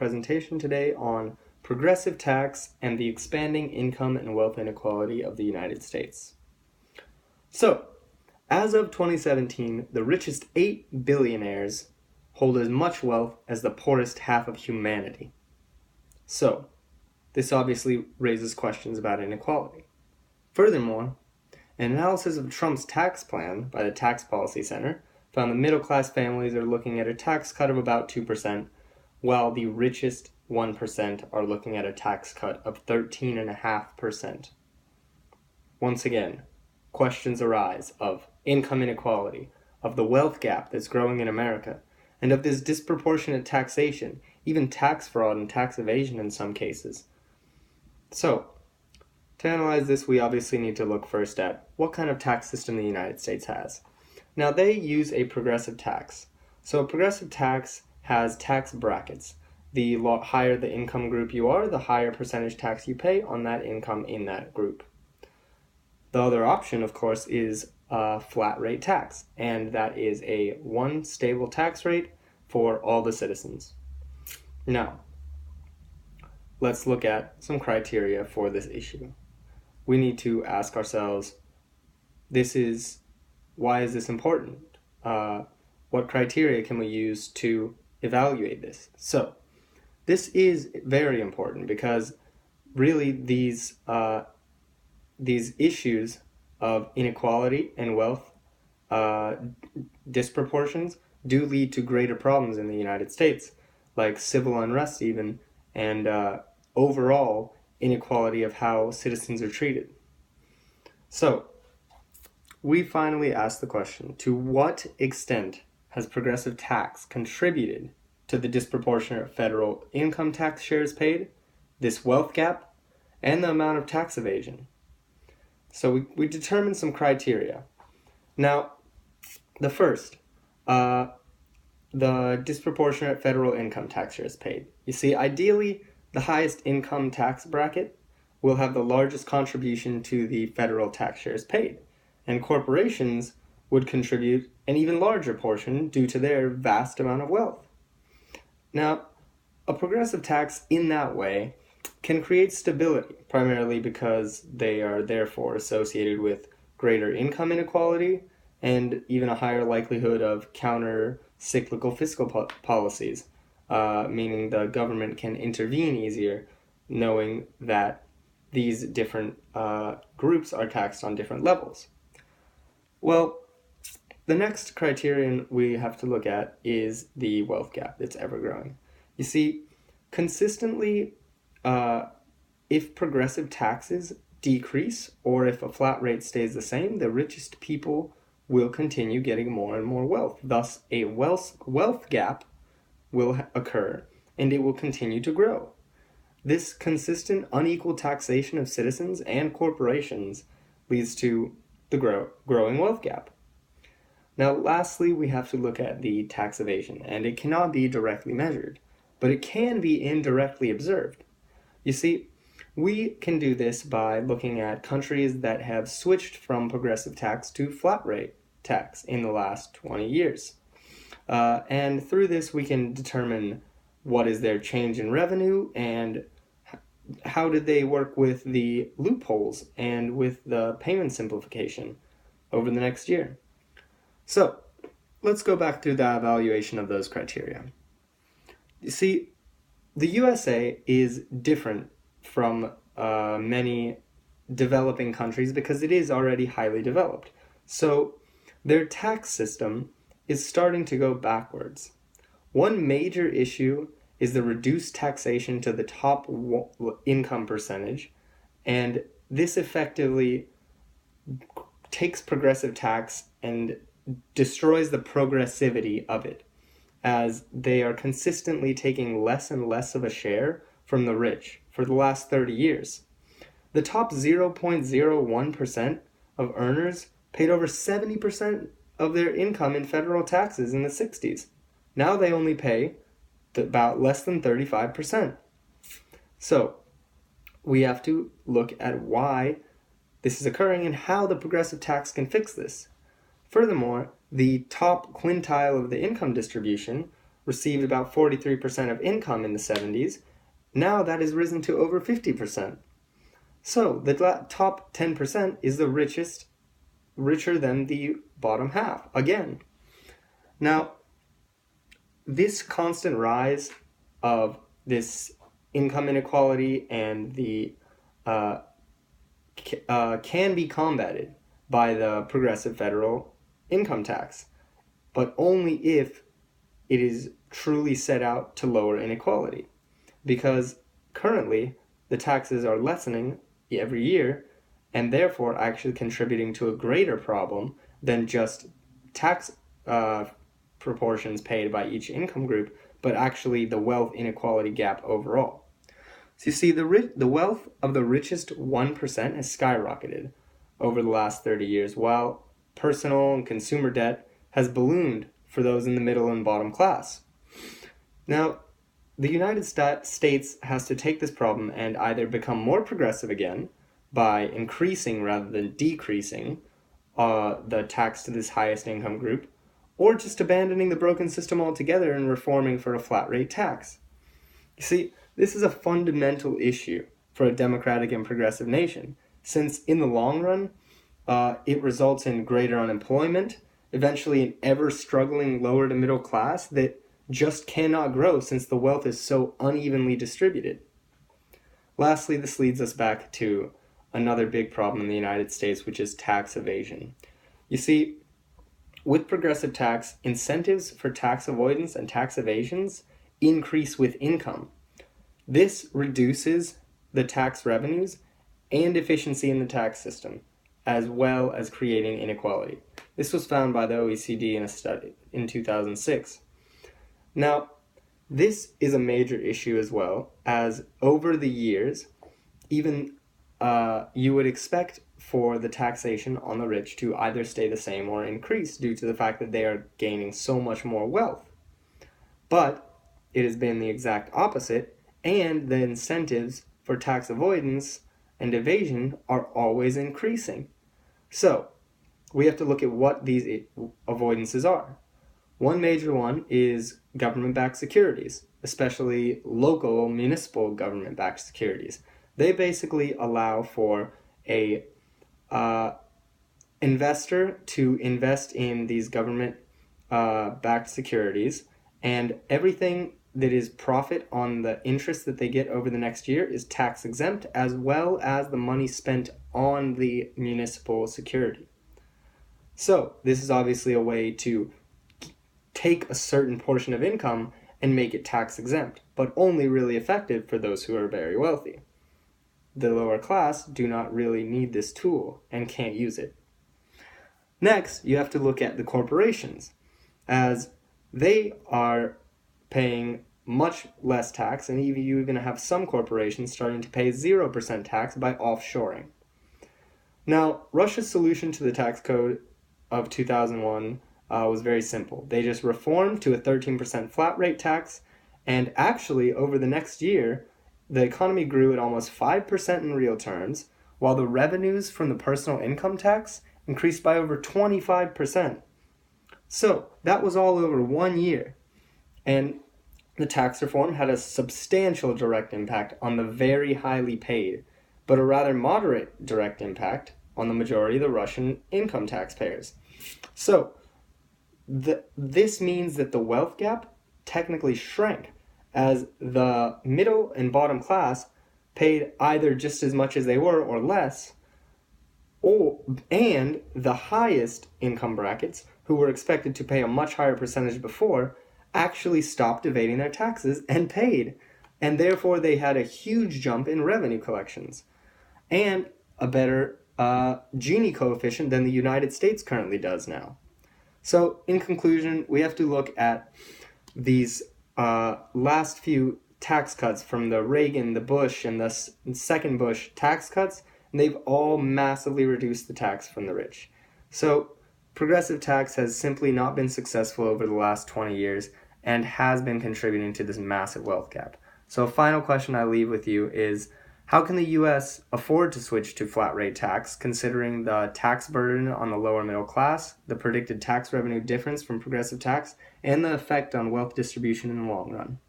presentation today on progressive tax and the expanding income and wealth inequality of the United States. So, as of 2017, the richest 8 billionaires hold as much wealth as the poorest half of humanity. So, this obviously raises questions about inequality. Furthermore, an analysis of Trump's tax plan by the Tax Policy Center found that middle-class families are looking at a tax cut of about 2%, while the richest 1% are looking at a tax cut of 13.5%. Once again, questions arise of income inequality, of the wealth gap that's growing in America, and of this disproportionate taxation, even tax fraud and tax evasion in some cases. So, to analyze this, we obviously need to look first at what kind of tax system the United States has. Now, they use a progressive tax. So a progressive tax has tax brackets. The higher the income group you are, the higher percentage tax you pay on that income in that group. The other option, of course, is a flat rate tax, and that is a one stable tax rate for all the citizens. Now, let's look at some criteria for this issue. We need to ask ourselves, why is this important? What criteria can we use to evaluate this? So, this is very important because really these issues of inequality and wealth disproportions do lead to greater problems in the United States, like civil unrest even, and overall inequality of how citizens are treated. So, we finally asked the question, to what extent has progressive tax contributed to the disproportionate federal income tax shares paid, this wealth gap, and the amount of tax evasion? So we determined some criteria. Now, the first, the disproportionate federal income tax shares paid. You see, ideally, the highest income tax bracket will have the largest contribution to the federal tax shares paid, and corporations would contribute an even larger portion due to their vast amount of wealth. Now, a progressive tax in that way can create stability, primarily because they are therefore associated with greater income inequality and even a higher likelihood of counter-cyclical fiscal policies, meaning the government can intervene easier, knowing that these different groups are taxed on different levels. Well, the next criterion we have to look at is the wealth gap that's ever growing. You see, consistently, if progressive taxes decrease or if a flat rate stays the same, the richest people will continue getting more and more wealth. Thus, a wealth gap will occur and it will continue to grow. This consistent unequal taxation of citizens and corporations leads to the growing wealth gap. Now, lastly, we have to look at the tax evasion, and it cannot be directly measured, but it can be indirectly observed. You see, we can do this by looking at countries that have switched from progressive tax to flat rate tax in the last 20 years. And through this, we can determine what is their change in revenue and how did they work with the loopholes and with the payment simplification over the next year. So, let's go back through the evaluation of those criteria. You see, the USA is different from many developing countries because it is already highly developed. So, their tax system is starting to go backwards. One major issue is the reduced taxation to the top income percentage, and this effectively takes progressive tax and destroys the progressivity of it, as they are consistently taking less and less of a share from the rich for the last 30 years. The top 0.01% of earners paid over 70% of their income in federal taxes in the 60s. Now they only pay about less than 35%. So, we have to look at why this is occurring and how the progressive tax can fix this. Furthermore, the top quintile of the income distribution received about 43% of income in the 70s. Now that has risen to over 50%. So the top 10% is the richest, richer than the bottom half, again. Now, this constant rise of this income inequality and the can be combated by the progressive federal income tax, but only if it is truly set out to lower inequality. Because currently, the taxes are lessening every year, and therefore actually contributing to a greater problem than just tax proportions paid by each income group, but actually the wealth inequality gap overall. So you see, the wealth of the richest 1% has skyrocketed over the last 30 years, while personal and consumer debt has ballooned for those in the middle and bottom class. Now, the United States has to take this problem and either become more progressive again by increasing rather than decreasing the tax to this highest income group, or just abandoning the broken system altogether and reforming for a flat rate tax. You see, this is a fundamental issue for a democratic and progressive nation, since in the long run, it results in greater unemployment, eventually an ever-struggling lower to middle class that just cannot grow since the wealth is so unevenly distributed. Lastly, this leads us back to another big problem in the United States, which is tax evasion. You see, with progressive tax, incentives for tax avoidance and tax evasions increase with income. This reduces the tax revenues and efficiency in the tax system, as well as creating inequality. This was found by the OECD in a study in 2006. Now, this is a major issue as well, as over the years, even you would expect for the taxation on the rich to either stay the same or increase due to the fact that they are gaining so much more wealth. But it has been the exact opposite, and the incentives for tax avoidance and evasion are always increasing. So, we have to look at what these avoidances are. One major one is government-backed securities, especially local municipal government-backed securities. They basically allow for a investor to invest in these government-backed securities, and everything that is profit on the interest that they get over the next year is tax exempt, as well as the money spent on the municipal security. So this is obviously a way to take a certain portion of income and make it tax exempt, but only really effective for those who are very wealthy. The lower class do not really need this tool and can't use it. Next, you have to look at the corporations, as they are paying much less tax, and you're going to have some corporations starting to pay 0% tax by offshoring. Now, Russia's solution to the tax code of 2001 was very simple. They just reformed to a 13% flat rate tax, and actually over the next year, the economy grew at almost 5% in real terms, while the revenues from the personal income tax increased by over 25%. So that was all over 1 year, and the tax reform had a substantial direct impact on the very highly paid, but a rather moderate direct impact on the majority of the Russian income taxpayers. So this means that the wealth gap technically shrank, as the middle and bottom class paid either just as much as they were or less, and the highest income brackets, who were expected to pay a much higher percentage before, actually stopped evading their taxes and paid, and therefore they had a huge jump in revenue collections and a better Gini coefficient than the United States currently does now. So in conclusion, we have to look at these last few tax cuts from the Reagan, the Bush, and the second Bush tax cuts, and they've all massively reduced the tax from the rich. So progressive tax has simply not been successful over the last 20 years and has been contributing to this massive wealth gap. So a final question I leave with you is, How can the U.S. afford to switch to flat rate tax, considering the tax burden on the lower middle class, the predicted tax revenue difference from progressive tax, and the effect on wealth distribution in the long run?